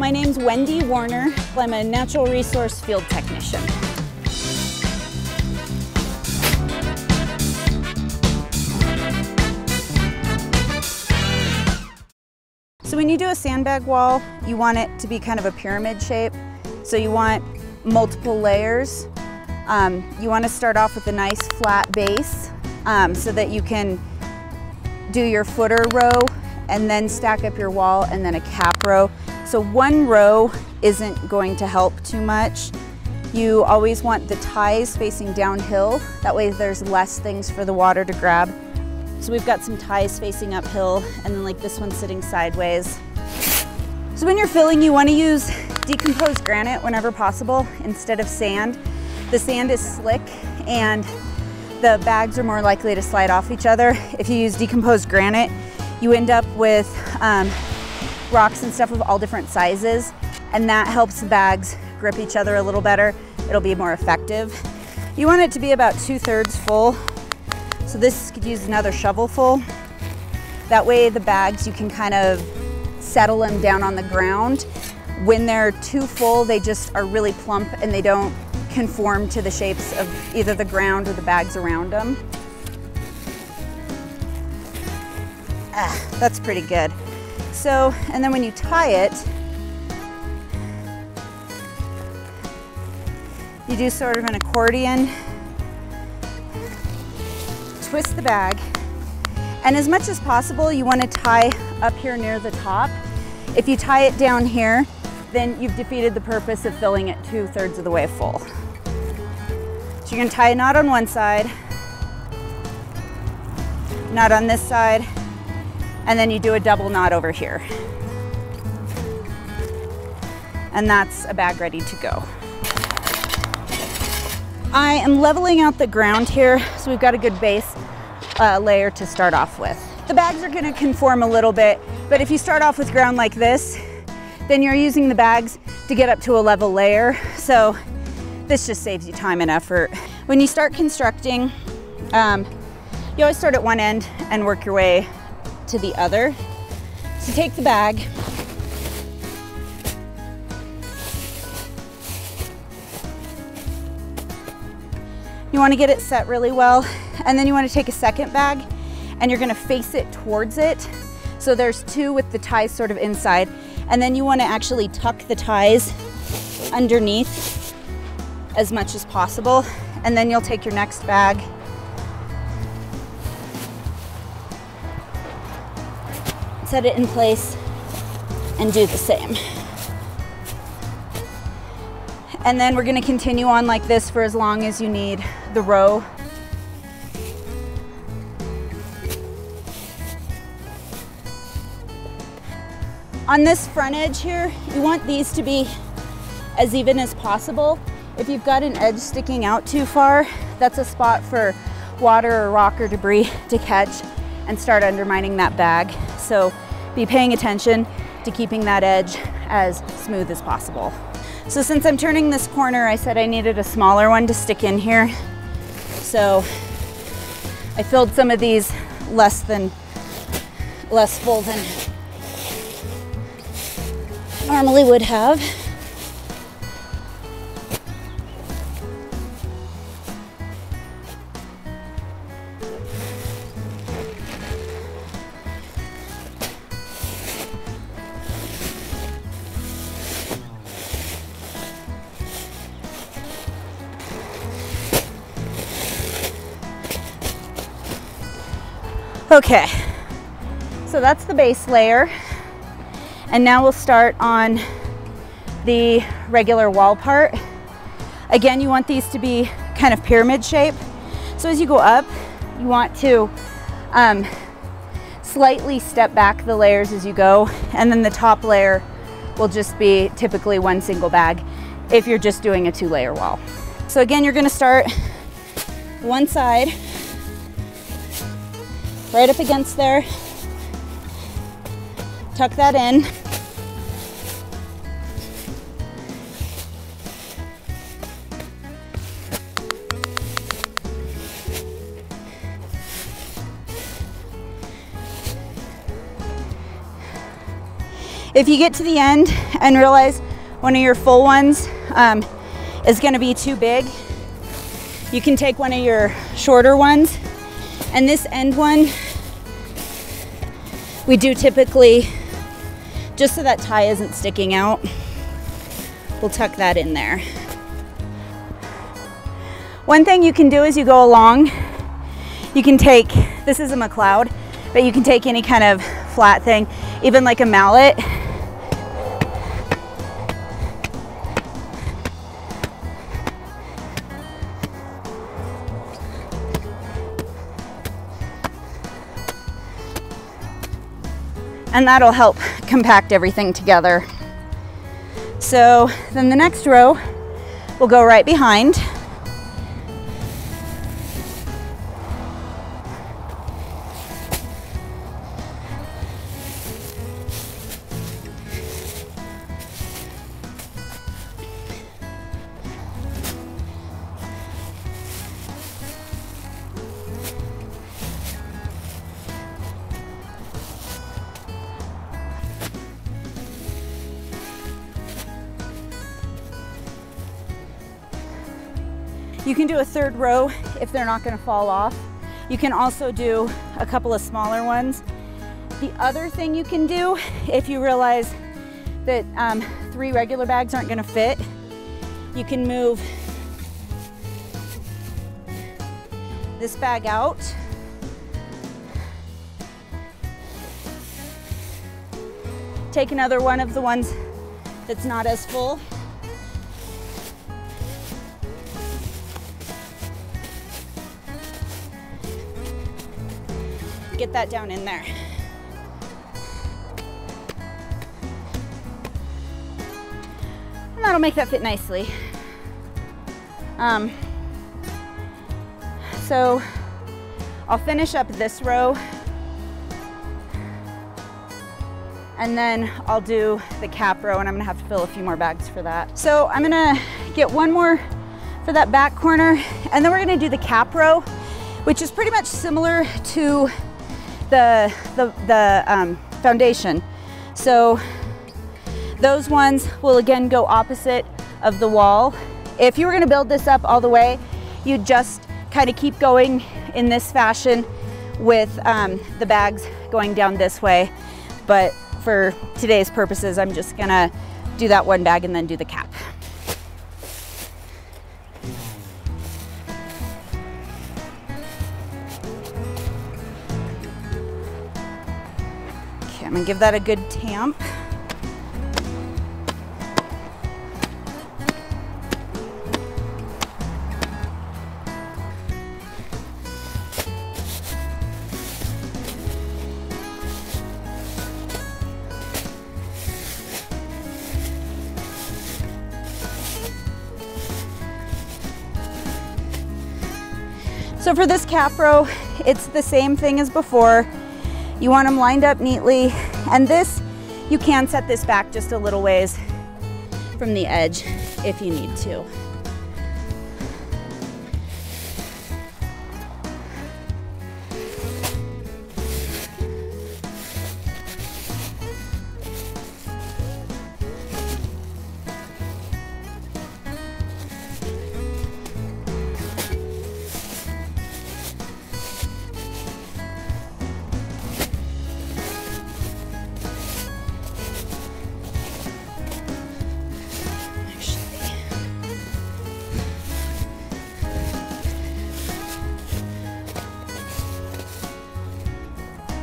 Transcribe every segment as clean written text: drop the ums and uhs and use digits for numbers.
My name's Wendie Warner. I'm a natural resource field technician. So when you do a sandbag wall, you want it to be kind of a pyramid shape. So you want multiple layers. You want to start off with a nice flat base so that you can do your footer row and then stack up your wall and then a cap row. So one row isn't going to help too much. You always want the ties facing downhill. That way there's less things for the water to grab. So we've got some ties facing uphill and then like this one sitting sideways. So when you're filling, you want to use decomposed granite whenever possible instead of sand. The sand is slick and the bags are more likely to slide off each other. If you use decomposed granite, you end up with rocks and stuff of all different sizes, and that helps the bags grip each other a little better. It'll be more effective. You want it to be about 2/3 full. So this could use another shovel full. That way the bags, you can kind of settle them down on the ground. When they're too full, they just are really plump and they don't conform to the shapes of either the ground or the bags around them. That's pretty good. So, and then when you tie it, you do sort of an accordion. Twist the bag, and as much as possible you want to tie up here near the top. If you tie it down here, then you've defeated the purpose of filling it 2/3 of the way full. So you're going to tie a knot on one side, knot on this side, and then you do a double knot over here. And that's a bag ready to go. I am leveling out the ground here, so we've got a good base layer to start off with. The bags are going to conform a little bit, but if you start off with ground like this, then you're using the bags to get up to a level layer. So this just saves you time and effort. When you start constructing, you always start at one end and work your way to the other. So take the bag, you want to get it set really well, and then you want to take a second bag and you're going to face it towards it. So there's two with the ties sort of inside, and then you want to actually tuck the ties underneath as much as possible, and then you'll take your next bag set it in place and do the same. And then we're going to continue on like this for as long as you need the row. On this front edge here, you want these to be as even as possible. If you've got an edge sticking out too far, that's a spot for water or rock or debris to catch and start undermining that bag. So be paying attention to keeping that edge as smooth as possible. So since I'm turning this corner, I said I needed a smaller one to stick in here. So I filled some of these less full than normally would have. Okay, so that's the base layer. And now we'll start on the regular wall part. Again, you want these to be kind of pyramid shape. So as you go up, you want to slightly step back the layers as you go. And then the top layer will just be typically one single bag if you're just doing a 2-layer wall. So again, you're gonna start one side, right up against there, tuck that in. If you get to the end and realize one of your full ones is going to be too big, you can take one of your shorter ones. And this end one, we do typically, just so that tie isn't sticking out, we'll tuck that in there. One thing you can do as you go along, you can take, this is a McLeod, but you can take any kind of flat thing, even like a mallet. And that'll help compact everything together. So then the next row will go right behind. You can do a third row if they're not going to fall off. You can also do a couple of smaller ones. The other thing you can do, if you realize that 3 regular bags aren't going to fit, you can move this bag out. Take another one of the ones that's not as full. Get that down in there. And that'll make that fit nicely. So I'll finish up this row and then I'll do the cap row, and I'm gonna have to fill a few more bags for that. So I'm gonna get one more for that back corner, and then we're gonna do the cap row, which is pretty much similar to the foundation. So those ones will again go opposite of the wall. If you were going to build this up all the way, you'd just kind of keep going in this fashion with the bags going down this way. But for today's purposes, I'm just gonna do that one bag and then do the cap. I'm gonna give that a good tamp. So for this cap row, it's the same thing as before. You want them lined up neatly, and this, you can set this back just a little ways from the edge if you need to.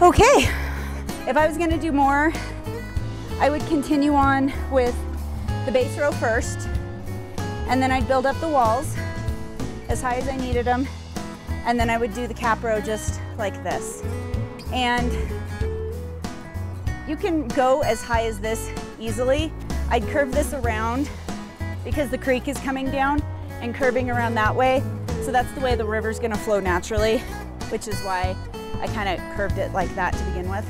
Okay, if I was gonna do more, I would continue on with the base row first, and then I'd build up the walls as high as I needed them, and then I would do the cap row just like this. And you can go as high as this easily. I'd curve this around because the creek is coming down and curving around that way. So that's the way the river's gonna flow naturally, which is why I kind of curved it like that to begin with.